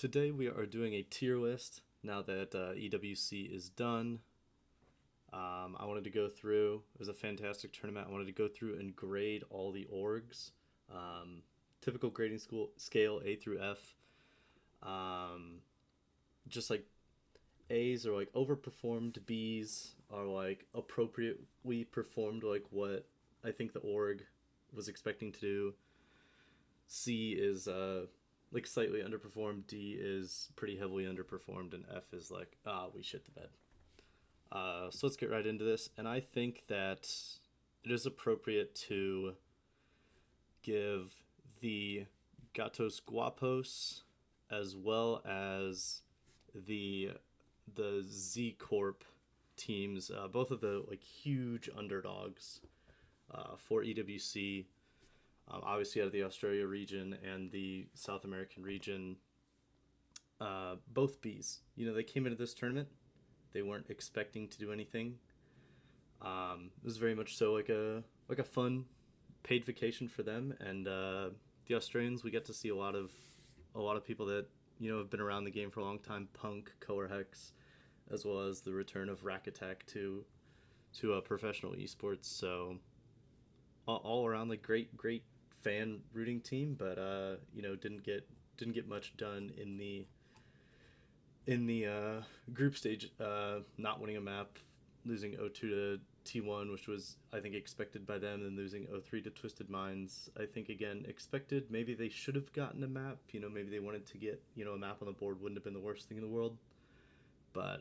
Today we are doing a tier list now that EWC is done. I wanted to go through, it was a fantastic tournament. I wanted to go through and grade all the orgs. Um, Typical grading scale A through F. Um, just like A's are like overperformed, B's are like appropriately performed, like what I think the org was expecting to do. C is like slightly underperformed, D is pretty heavily underperformed, and F is like, we shit the bed. So let's get right into this. And I think that it is appropriate to give the Gatos Guapos as well as the Z Corp teams, both of the like huge underdogs for EWC. Obviously, out of the Australia region and the South American region, both Bs. You know, they came into this tournament. They weren't expecting to do anything. It was very much so like a fun paid vacation for them. And the Australians, we get to see a lot of people that have been around the game for a long time. Punk, Color Hex, as well as the return of Rack Attack to a professional esports. So all around like great fan rooting team, but didn't get much done in the group stage, not winning a map, losing 0-2 to T1, which was I think expected by them, and losing 0-3 to Twisted Minds. I think again expected. Maybe they should have gotten a map. Maybe they wanted to get a map on the board. Wouldn't have been the worst thing in the world. But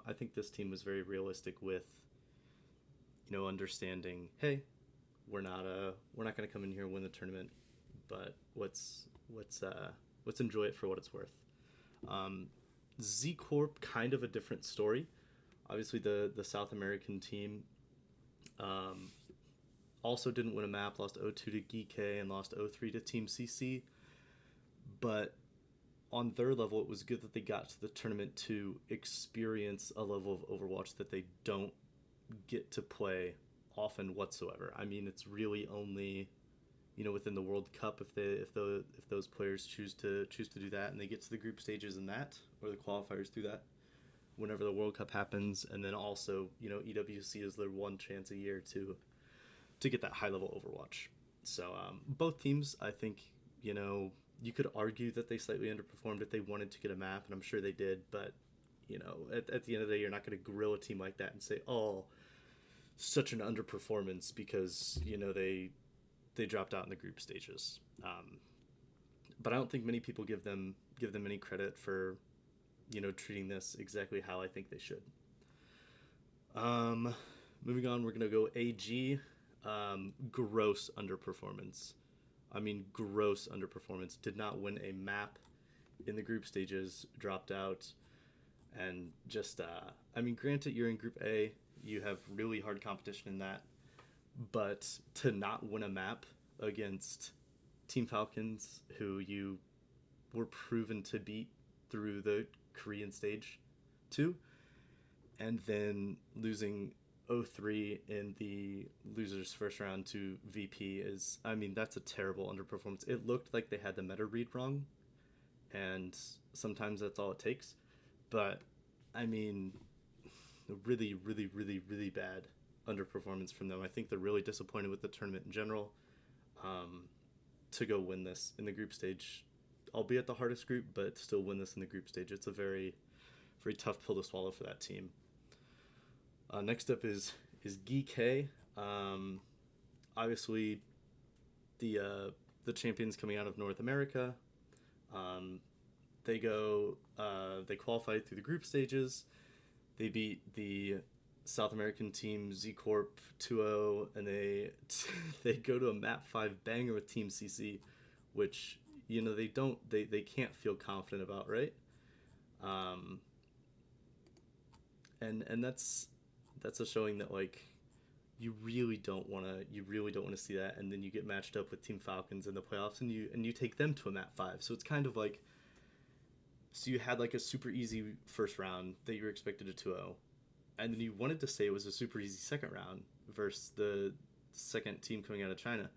I think this team was very realistic with understanding. Hey, we're not going to come in here and win the tournament, but let's enjoy it for what it's worth. Z Corp, kind of a different story. Obviously, the South American team also didn't win a map, lost 0-2 to GK and lost 0-3 to Team CC. But on their level, it was good that they got to the tournament to experience a level of Overwatch that they don't get to play often whatsoever. I mean, it's really only within the World Cup if those players choose to do that, and they get to the group stages in that, or the qualifiers through that whenever the World Cup happens. And then also EWC is their one chance a year to get that high level Overwatch. So both teams, I think, you could argue that they slightly underperformed if they wanted to get a map, and I'm sure they did. But at the end of the day, you're not going to grill a team like that and say, oh, such an underperformance because they dropped out in the group stages. But I don't think many people give them any credit for treating this exactly how I think they should. Moving on, we're gonna go AG. Gross underperformance. I mean, gross underperformance. Did not win a map in the group stages. Dropped out, and just granted, you're in Group A. You have really hard competition in that. But to not win a map against Team Falcons, who you were proven to beat through the Korean stage 2, and then losing 0-3 in the losers first round to VP that's a terrible underperformance. It looked like they had the meta read wrong, and sometimes that's all it takes. But really, really, really, really bad underperformance from them. I think they're really disappointed with the tournament in general. To go win this in the group stage, albeit the hardest group, but still win this in the group stage. It's a very, very tough pill to swallow for that team. Next up is GK. Obviously, the champions coming out of North America. They qualify through the group stages. They beat the South American team Z Corp 2-0, and they go to a map 5 banger with Team CC, which they can't feel confident about, right? And that's a showing that like you really don't want to see that, and then you get matched up with Team Falcons in the playoffs, and you take them to a map 5. So it's kind of like, so you had like a super easy first round that you were expected to 2-0. And then you wanted to say it was a super easy second round versus the second team coming out of China.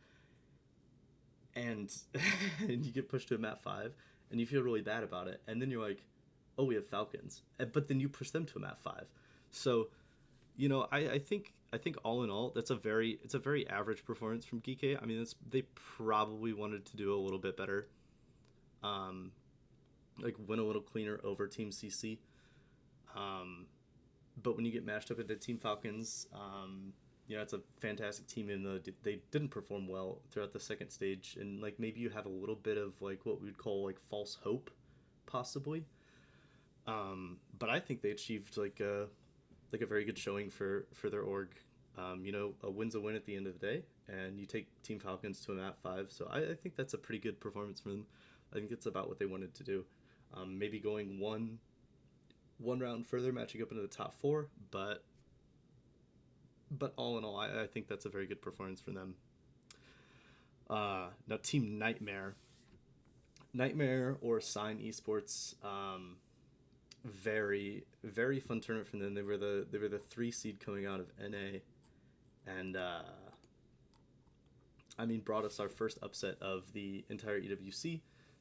And and you get pushed to a map 5, and you feel really bad about it, and then you're like, oh, we have Falcons, but then you push them to a map 5. So, I think all in all, it's a very average performance from Geeky. I mean, they probably wanted to do a little bit better, like win a little cleaner over Team CC. But when you get matched up into Team Falcons, it's a fantastic team, even though they didn't perform well throughout the second stage, and like maybe you have a little bit of like what we would call like false hope, possibly. But I think they achieved like a very good showing for their org. A win's a win at the end of the day, and you take Team Falcons to a map 5. So I think that's a pretty good performance from them. I think it's about what they wanted to do. Maybe going one round further, matching up into the top 4, but all in all, I think that's a very good performance from them. Now Team Nightmare or Sign Esports, very very fun tournament for them. They were the 3 seed coming out of NA, and brought us our first upset of the entire EWC.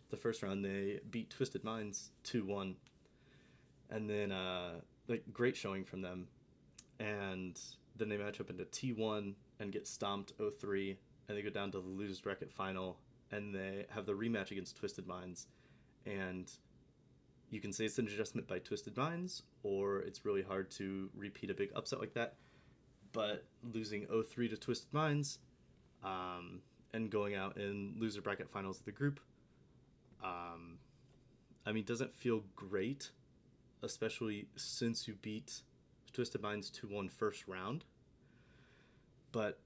The first round they beat Twisted Minds 2-1, and then great showing from them, and then they match up into T1 and get stomped 0-3, and they go down to the losers bracket final, and they have the rematch against Twisted Minds, and you can say it's an adjustment by Twisted Minds, or it's really hard to repeat a big upset like that. But losing 0-3 to Twisted Minds, and going out in loser bracket finals of the group, doesn't feel great, especially since you beat Twisted Minds 2-1 first round. But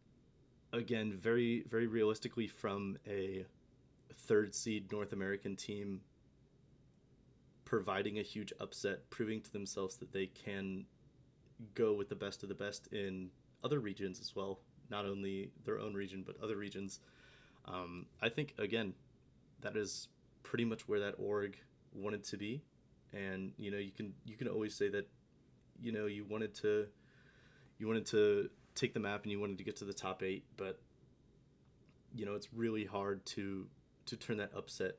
again, very very realistically, from a 3rd seed North American team providing a huge upset, proving to themselves that they can go with the best of the best in other regions as well, not only their own region but other regions. I think again that is pretty much where that org wanted to be, and you can always say that you wanted to take the map and you wanted to get to the top 8, but it's really hard to turn that upset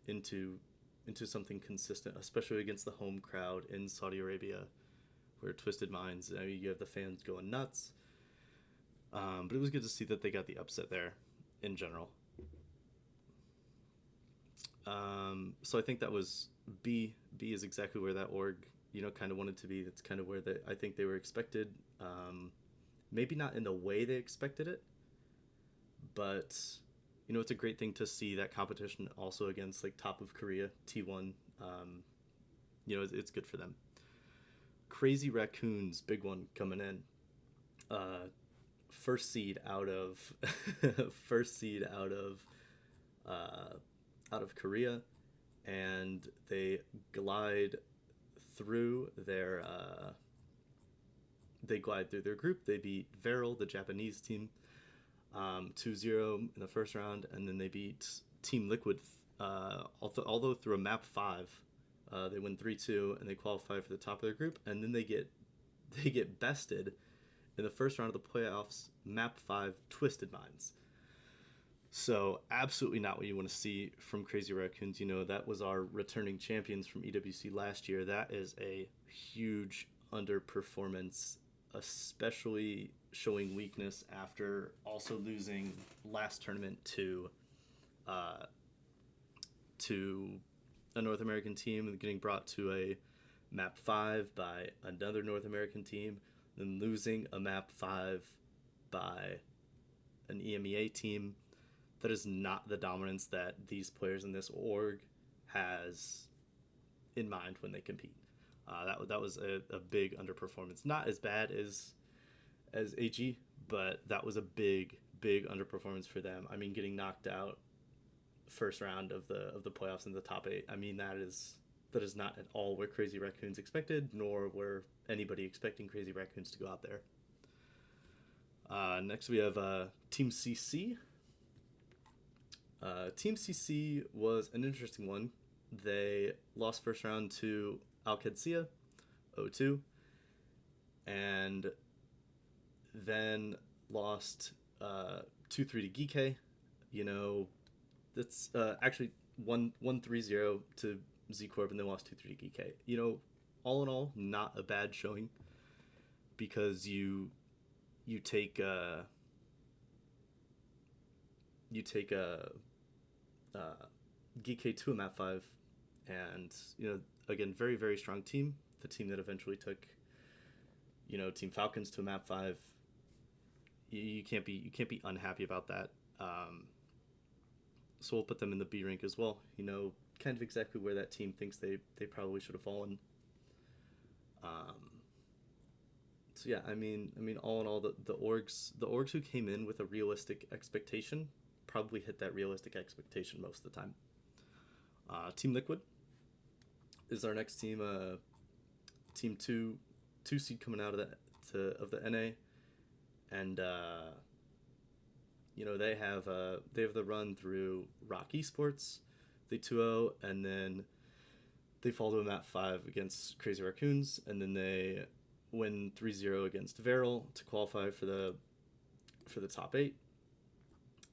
into something consistent, especially against the home crowd in Saudi Arabia, where Twisted Minds, you have the fans going nuts. But it was good to see that they got the upset there in general. So I think that was B. B is exactly where that org, kind of wanted to be. That's kind of where I think they were expected. Maybe not in the way they expected it, but it's a great thing to see that competition also against like top of Korea, T1. It's good for them. Crazy Raccoons, big one coming in. First seed out of Korea, and they glide through their group. They beat Verl, the Japanese team, 2-0 in the first round, and then they beat Team Liquid, although through a map 5. They win 3-2 and they qualify for the top of their group, and then they get bested in the first round of the playoffs, map 5, Twisted Minds. So absolutely not what you want to see from Crazy Raccoons. That was our returning champions from EWC last year. That is a huge underperformance, especially showing weakness after also losing last tournament to a North American team and getting brought to a map 5 by another North American team, then losing a map 5 by an EMEA team. That is not the dominance that these players in this org has in mind when they compete. That was a big underperformance. Not as bad as AG, but that was a big underperformance for them. Getting knocked out first round of the playoffs in the top 8. That is not at all where Crazy Raccoons expected, nor were anybody expecting Crazy Raccoons to go out there. Next we have Team CC. Team CC was an interesting one. They lost first round to OWCS 0-2, and then lost 2-3 to Geeky. That's actually won 3-0 to Z Corp and then lost 2-3 to GK. You know, all in all, not a bad showing, because you take GK to a map 5, and again, very very strong team, the team that eventually took Team Falcons to a map 5. You can't be unhappy about that. So we'll put them in the B rank as well. Kind of exactly where that team thinks they probably should have fallen. So yeah, I mean, all in all, the orgs who came in with a realistic expectation probably hit that realistic expectation most of the time. Team Liquid is our next team. Team two seed coming out of the NA, and they have the run through Rock Esports, they 2-0, and then they fall to a map 5 against Crazy Raccoons, and then they win 3-0 against Verl to qualify for the top 8,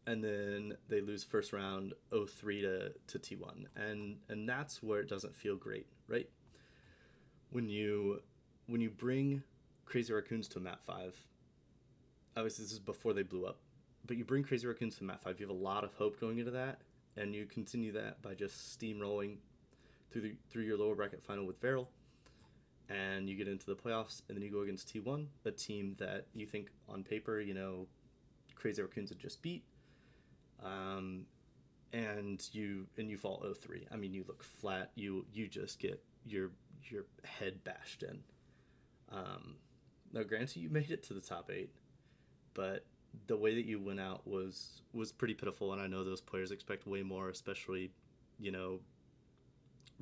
and then they lose first round 0-3 to T1, and that's where it doesn't feel great, right? When you bring Crazy Raccoons to map 5, obviously this is before they blew up, but you bring Crazy Raccoons to map 5, you have a lot of hope going into that, and you continue that by just steamrolling through your lower bracket final with Verl, and you get into the playoffs, and then you go against T1, a team that you think on paper, Crazy Raccoons had just beat, and you fall 0-3. I mean, you look flat. You just get your head bashed in. Now, granted, you made it to the top 8, but the way that you went out was pretty pitiful, and I know those players expect way more, especially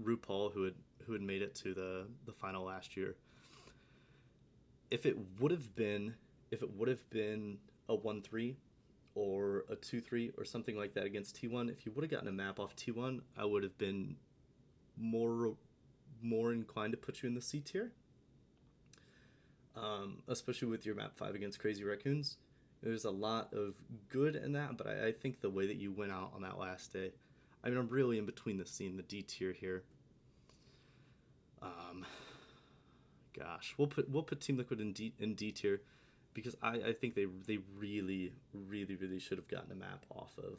RuPaul, who had made it to the final last year. If it would have been a 1-3 or a 2-3 or something like that against T1, if you would have gotten a map off T1, I would have been more inclined to put you in the C tier. Especially with your map 5 against Crazy Raccoons. There's a lot of good in that, but I think the way that you went out on that last day, I mean, I'm really in between the C and the D tier here. Gosh, we'll put Team Liquid in D tier, because I think they really should have gotten a map off of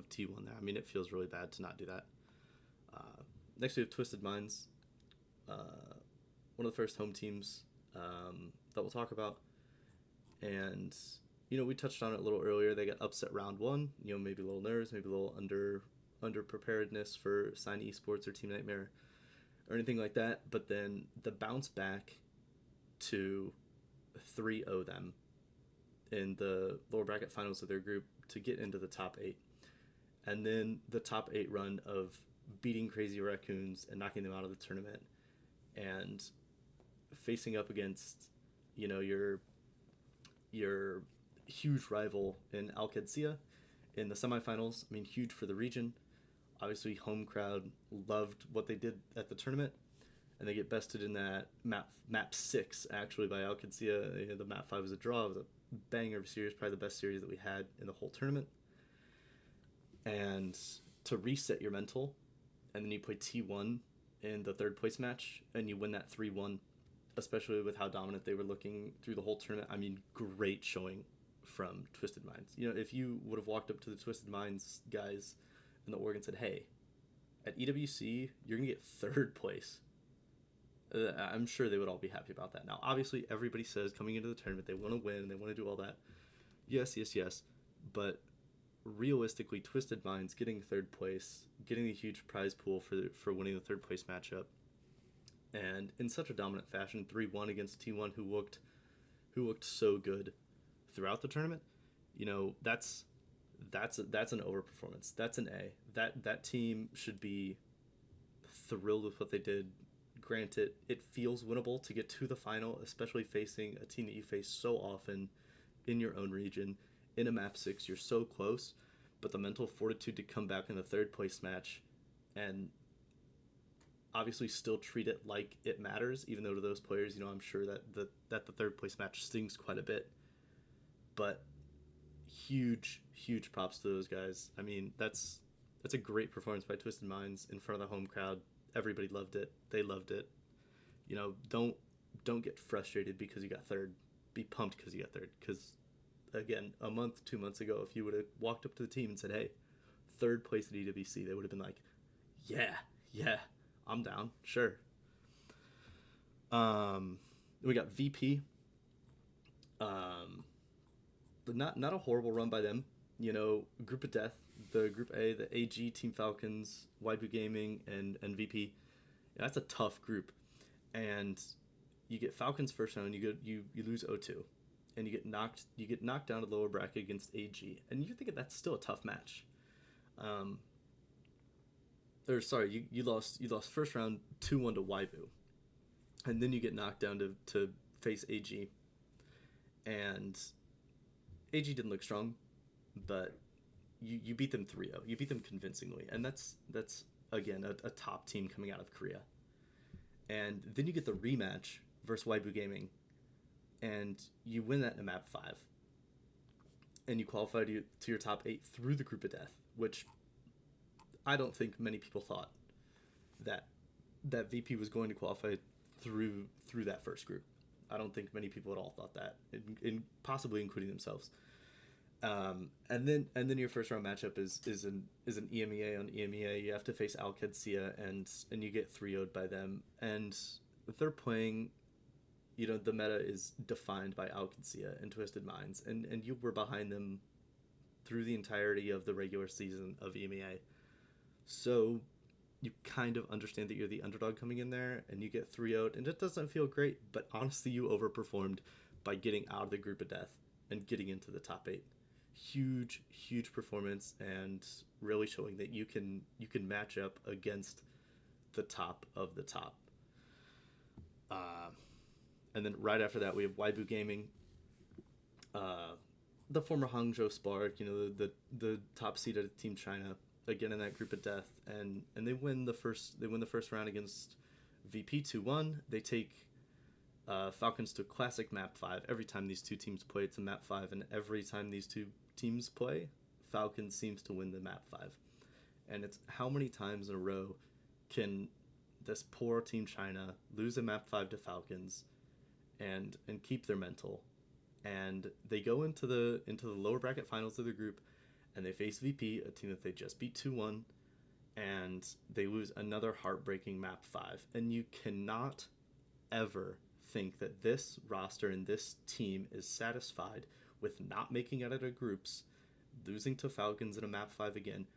T1 there. I mean, it feels really bad to not do that. Next we have Twisted Minds, one of the first home teams that we'll talk about, and we touched on it a little earlier. They got upset round 1. Maybe a little nerves, maybe a little under preparedness for sign Esports or Team Nightmare or anything like that. But then the bounce back to 3-0 them in the lower bracket finals of their group to get into the top 8, and then the top 8 run of beating Crazy Raccoons and knocking them out of the tournament, and facing up against your huge rival in OWCS in the semifinals. I mean, huge for the region. Obviously, home crowd loved what they did at the tournament, and they get bested in that map 6 actually by OWCS. The map 5 was a draw. It was a banger of a series, probably the best series that we had in the whole tournament. And to reset your mental, and then you play T1 in the 3rd place match, and you win that 3-1, especially with how dominant they were looking through the whole tournament. I mean, great showing from Twisted Minds. If you would have walked up to the Twisted Minds guys in the org and said, hey, at EWC, you're going to get 3rd place, I'm sure they would all be happy about that. Now, obviously, everybody says coming into the tournament, they want to win, they want to do all that. Yes. But realistically, Twisted Minds getting 3rd place, getting a huge prize pool for winning the 3rd place matchup, and in such a dominant fashion, 3-1 against T1, who looked so good throughout the tournament. That's an overperformance. That's an A. That team should be thrilled with what they did. Granted, it feels winnable to get to the final, especially facing a team that you face so often in your own region. In a map 6, you're so close, but the mental fortitude to come back in the 3rd place match and obviously still treat it like it matters, even though to those players, I'm sure that the 3rd place match stings quite a bit. But huge props to those guys. I mean, that's a great performance by Twisted Minds in front of the home crowd. Everybody loved it. They loved it. You know, don't get frustrated because you got third. Be pumped because you got third. Because again, a month, 2 months ago, if you would have walked up to the team and said, "Hey, third place at EWC," they would have been like, "Yeah, I'm down, sure." We got VP. But not a horrible run by them. You know, Group of Death, the Group A, the AG, Team Falcons, Waibu Gaming, and VP. Yeah, that's a tough group. And you get Falcons first round, you lose 0-2, and you get knocked down to the lower bracket against AG, and you're thinking that's still a tough match. Or sorry, you lost first round 2-1 to Waibu, and then you get knocked down to face AG, and AG didn't look strong, but you beat them 3-0. You beat them convincingly, and that's again a top team coming out of Korea. And then you get the rematch versus Waibu Gaming, and you win that in a map 5. And you qualify to your top 8 through the Group of Death, which I don't think many people thought that VP was going to qualify through that first group. I don't think many people at all thought that, possibly including themselves. And then your first round matchup is an EMEA on EMEA. You have to face Al-Qadsiya, and you get 3-0'd by them. And they're playing, you know, the meta is defined by Al-Qadsiya and Twisted Minds, and you were behind them through the entirety of the regular season of EMEA. So you kind of understand that you're the underdog coming in there, and you get 3-0'd, and it doesn't feel great, but honestly you overperformed by getting out of the Group of Death and getting into the top 8. Huge performance, and really showing that you can match up against the top of the top. And then right after that we have Waibu Gaming, the former Hangzhou Spark, you know, the top seed of Team China, again in that Group of Death, and they win the first round against VP 2-1. They take Falcons to classic map 5. Every time these two teams play, it's a map 5, and every time these two teams play, Falcons seems to win the map 5. And it's how many times in a row can this poor Team China lose a map 5 to Falcons and keep their mental. And they go into the lower bracket finals of the group, and they face VP, a team that they just beat 2-1, and they lose another heartbreaking map 5. And you cannot ever think that this roster and this team is satisfied with not making it out of groups, losing to Falcons in a map 5 again,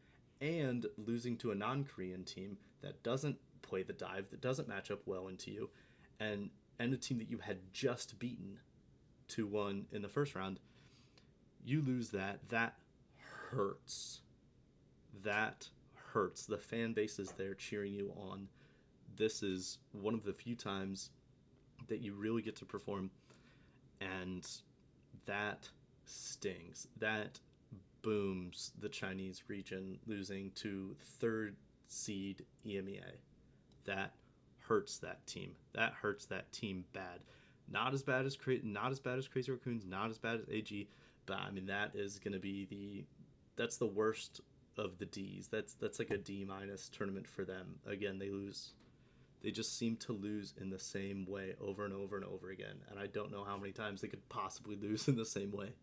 and losing to a non-Korean team that doesn't play the dive, that doesn't match up well into you, and a team that you had just beaten 2-1 in the first round. You lose that hurts. That hurts. The fan base is there cheering you on. This is one of the few times that you really get to perform, and that stings. That booms the Chinese region losing to third seed EMEA. That hurts that team. That hurts that team bad. Not as bad as Crazy Raccoons, not as bad as AG, but I mean that is going to be that's the worst of the D's. That's like a D- tournament for them. Again, they just seem to lose in the same way over and over and over again, and I don't know how many times they could possibly lose in the same way.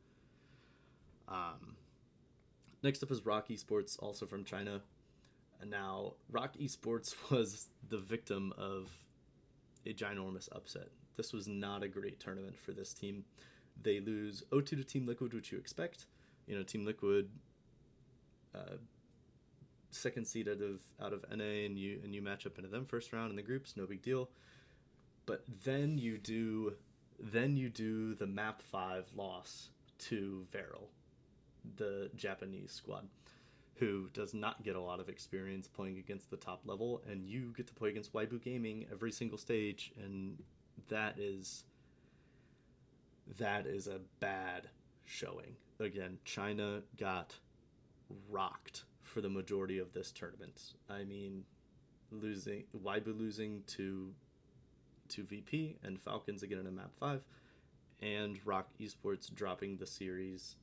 Next up is Rock Esports, also from China. And now, Rock Esports was the victim of a ginormous upset. This was not a great tournament for this team. They lose 0-2 to Team Liquid, which you expect. You know, Team Liquid, second seed out of NA, and you match up into them first round in the groups, no big deal. But then you do the map 5 loss to Verl, the Japanese squad, who does not get a lot of experience playing against the top level, and you get to play against Waibu Gaming every single stage, and that is a bad showing. Again, China got rocked for the majority of this tournament. I mean, Waibu losing to VP and Falcons again in a map 5, and Rock Esports dropping the series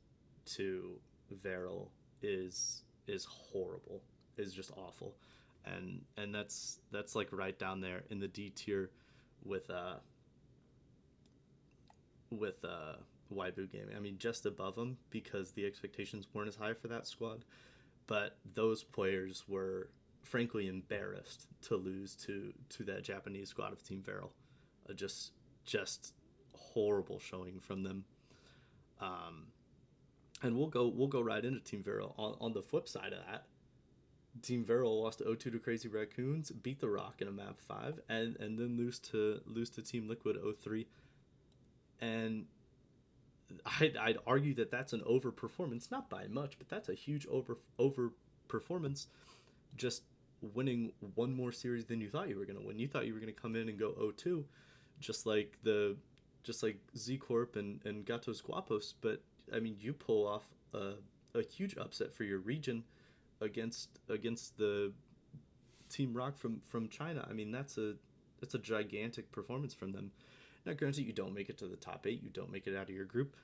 to Verl is horrible, is just awful, and that's like right down there in the D tier with Waibu Gaming. I mean, just above them because the expectations weren't as high for that squad, but those players were frankly embarrassed to lose to that Japanese squad of Team Verl. Just horrible showing from them. And we'll go right into Team Verl. On the flip side of that, Team Verl lost 0-2 to Crazy Raccoons, beat the Rock in a map 5, and then lose to Team Liquid 0-3. And I'd argue that that's an overperformance, not by much, but that's a huge overperformance. Just winning one more series than you thought you were going to win. You thought you were going to come in and go 0-2, just like Z Corp and Gatos Guapos. But I mean, you pull off a huge upset for your region against the Team Rock from China. I mean, that's a gigantic performance from them. Now, granted, you don't make it to the top 8, you don't make it out of your group.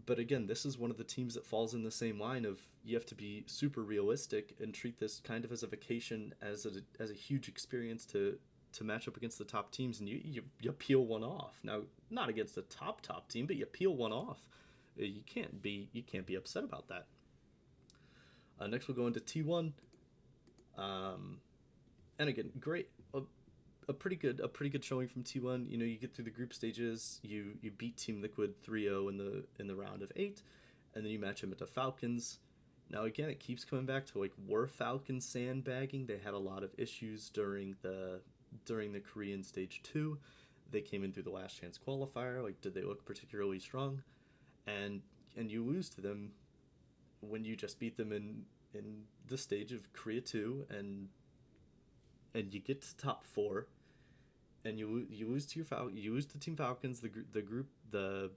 But again, this is one of the teams that falls in the same line of you have to be super realistic and treat this kind of as a vacation, as a huge experience to match up against the top teams, and you peel one off. Now, not against a top team, but you peel one off. You can't be upset about that. Next, we'll go into T1. And again, great. A pretty good showing from T1. You know, you get through the group stages, you beat Team Liquid 3-0 in the round of 8, and then you match them into Falcons. Now again, it keeps coming back to, like, were Falcons sandbagging? They had a lot of issues during the Korean stage 2. They came in through the last chance qualifier. Like, did they look particularly strong? And you lose to them when you just beat them in the stage of Korea 2, and you get to top 4, and you lose to Team Falcons, the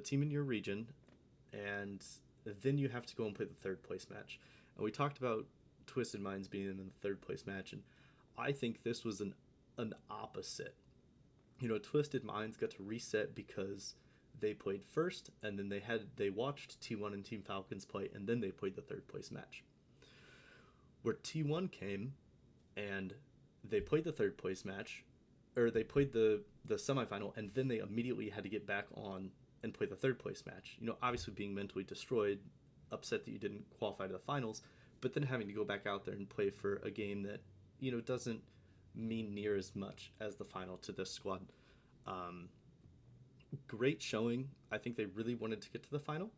team in your region, and then you have to go and play the third place match. And we talked about Twisted Minds being in the third place match, and I think this was an opposite. You know, Twisted Minds got to reset because they played first, and then they watched T1 and Team Falcons play, and then they played the third place match. Where T1 came and they played the third place match, or they played the semifinal, and then they immediately had to get back on and play the third place match. You know, obviously being mentally destroyed, upset that you didn't qualify to the finals, but then having to go back out there and play for a game that, you know, doesn't mean near as much as the final to this squad. Great showing. I think they really wanted to get to the final.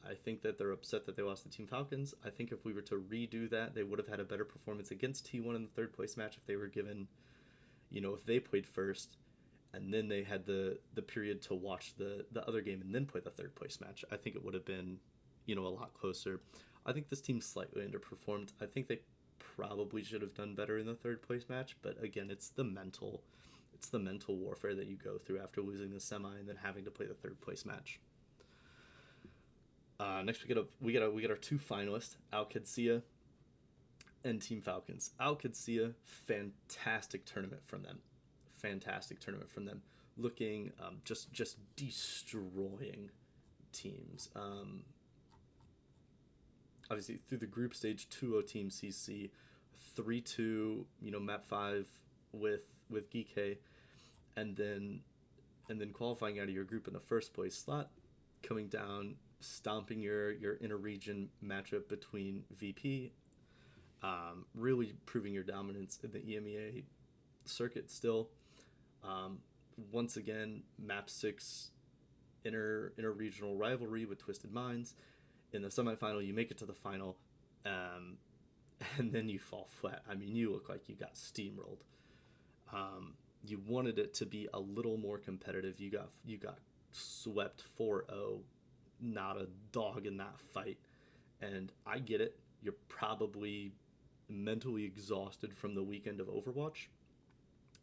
I think that they're upset that they lost to Team Falcons. I think if we were to redo that, they would have had a better performance against T1 in the third place match if they were given, you know, if they played first and then they had the period to watch the other game and then play the third place match. I think it would have been, you know, a lot closer. I think this team slightly underperformed. I think they probably should have done better in the third place match, but again, it's the mental warfare that you go through after losing the semi and then having to play the third place match. Next, we get our two finalists, OWCS and Team Falcons. OWCS, fantastic tournament from them. Looking just destroying teams. Obviously through the group stage, 2-0 Team CC, 3-2, you know, map 5 with Geek, and then qualifying out of your group in the first place slot, coming down, stomping your inter-region matchup between VP, really proving your dominance in the EMEA circuit still. Once again, map 6 inter-regional rivalry with Twisted Minds. In the semifinal, you make it to the final, and then you fall flat. I mean, you look like you got steamrolled. You wanted it to be a little more competitive. You got swept 4-0, not a dog in that fight. And I get it. You're probably mentally exhausted from the weekend of Overwatch.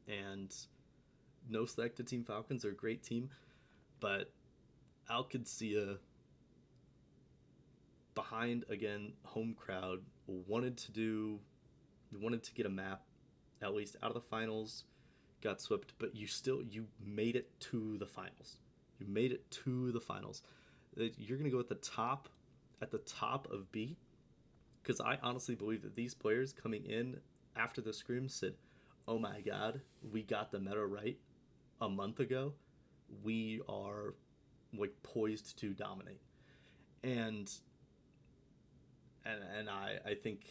And no slack to Team Falcons. They're a great team. But OWCS, behind, again, home crowd, wanted to get a map at least out of the finals, got swept, but you made it to the finals. that you're going to go at the top of B, because I honestly believe that these players coming in after the scrim said, "Oh my God, we got the meta right a month ago. We are like poised to dominate." And I think,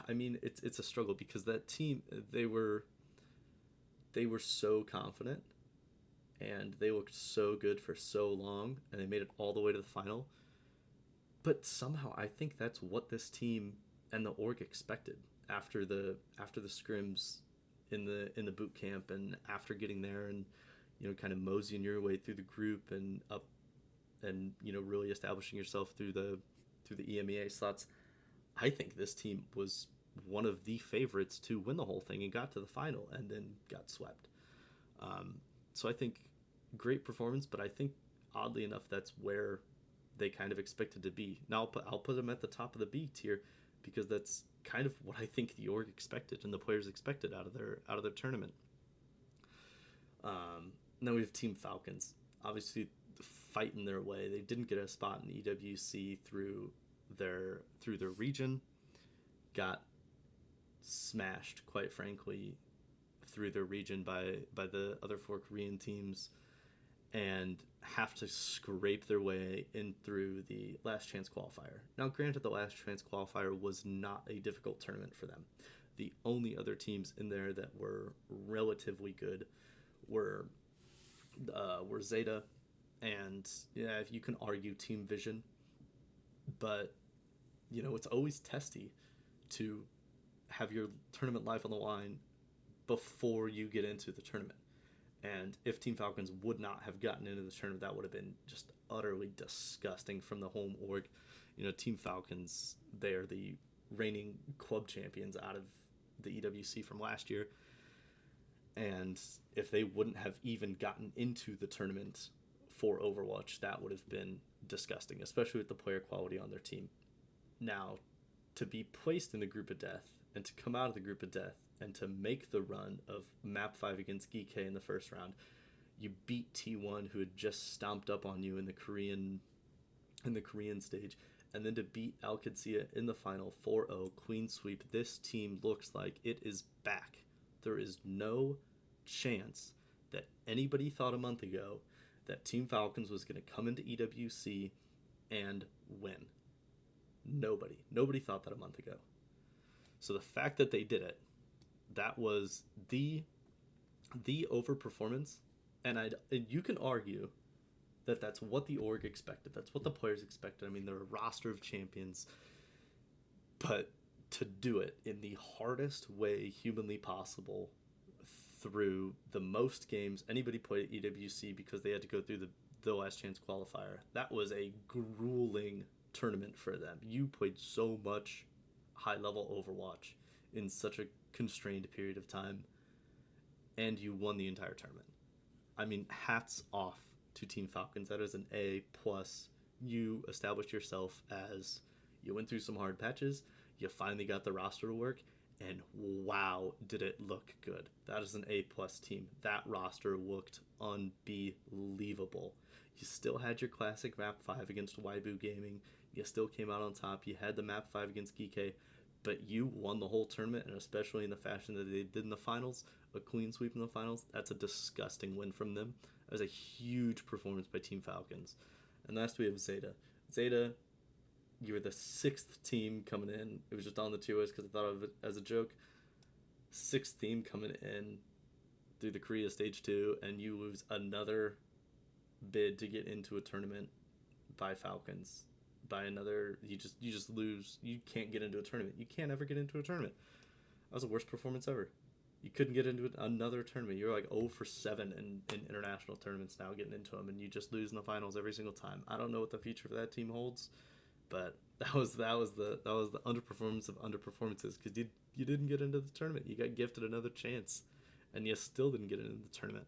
I mean, it's a struggle because that team, they were so confident and they looked so good for so long, and they made it all the way to the final. But somehow I think that's what this team and the org expected after the scrims in the boot camp, and after getting there, and kind of moseying your way through the group and up, and really establishing yourself through the EMEA slots. I think this team was one of the favorites to win the whole thing and got to the final and then got swept. So I think great performance, but I think oddly enough that's where they kind of expected to be. Now I'll put them at the top of the B tier because that's kind of what I think the org expected and the players expected out of their tournament. Now we have Team Falcons. Obviously, fighting their way. They didn't get a spot in EWC through their region. Got smashed, quite frankly, through their region by the other 4 Korean teams, and have to scrape their way in through the last chance qualifier. Now, granted, the last chance qualifier was not a difficult tournament for them. The only other teams in there that were relatively good were Zeta, and if you can argue Team Vision, but it's always testy to have your tournament life on the line before you get into the tournament. And if Team Falcons would not have gotten into the tournament, that would have been just utterly disgusting from the home org. Team Falcons, they are the reigning club champions out of the EWC from last year. And if they wouldn't have even gotten into the tournament for Overwatch, that would have been disgusting, especially with the player quality on their team. Now, to be placed in the group of death and to come out of the group of death and to make the run of map 5 against GK in the first round, you beat T1, who had just stomped up on you in the Korean stage, and then to beat Alcancia in the final 4-0 clean sweep. This team looks like it is back. There is no chance that anybody thought a month ago that Team Falcons was going to come into EWC and win. Nobody thought that a month ago. So the fact that they did it, that was the overperformance, and you can argue that that's what the org expected. That's what the players expected. I mean, they're a roster of champions, but to do it in the hardest way humanly possible through the most games anybody played at EWC, because they had to go through the last chance qualifier, that was a grueling tournament for them. You played so much high level Overwatch in such a constrained period of time, and you won the entire tournament. I mean, hats off to Team Falcons. That is an A+. You established yourself as, you went through some hard patches, you finally got the roster to work, and wow, did it look good. That is an A+ team. That roster looked unbelievable. You still had your classic map 5 against Waibu Gaming. You still came out on top. You had the map 5 against GK, but you won the whole tournament, and especially in the fashion that they did in the finals, a clean sweep in the finals. That's a disgusting win from them. That was a huge performance by Team Falcons. And last we have Zeta. Zeta, you were the 6th team coming in. It was just on the tier list because I thought of it as a joke. 6th team coming in through the Korea Stage 2, and you lose another bid to get into a tournament by Falcons. By another, you just lose. You can't get into a tournament. You can't ever get into a tournament. That was the worst performance ever. You couldn't get into another tournament. You're like 0 for 7 in international tournaments now, getting into them, and you just lose in the finals every single time. I don't know what the future for that team holds, but that was the underperformance of underperformances, because you didn't get into the tournament. You got gifted another chance, and you still didn't get into the tournament.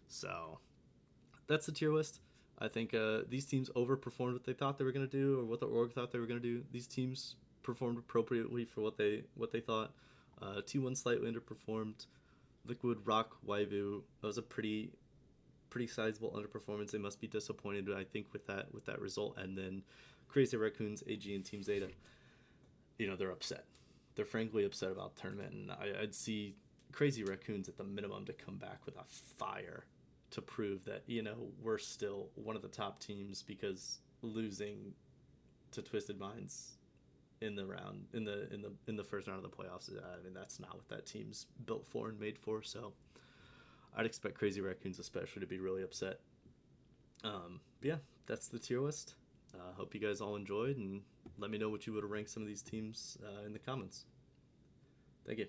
So that's the tier list. I think these teams overperformed what they thought they were going to do, or what the org thought they were going to do. These teams performed appropriately for what they thought. T1 slightly underperformed. Liquid, Rock, Waibu, that was a pretty pretty sizable underperformance. They must be disappointed, I think, with that result. And then Crazy Raccoons, AG, and Team Zeta, they're upset. They're frankly upset about the tournament, and I'd see Crazy Raccoons at the minimum to come back with a fire to prove that we're still one of the top teams, because losing to Twisted Minds in the first round of the playoffs, that's not what that team's built for and made for. So I'd expect Crazy Raccoons especially to be really upset. But yeah, that's the tier list. Hope you guys all enjoyed, and let me know what you would have ranked some of these teams in the comments. Thank you.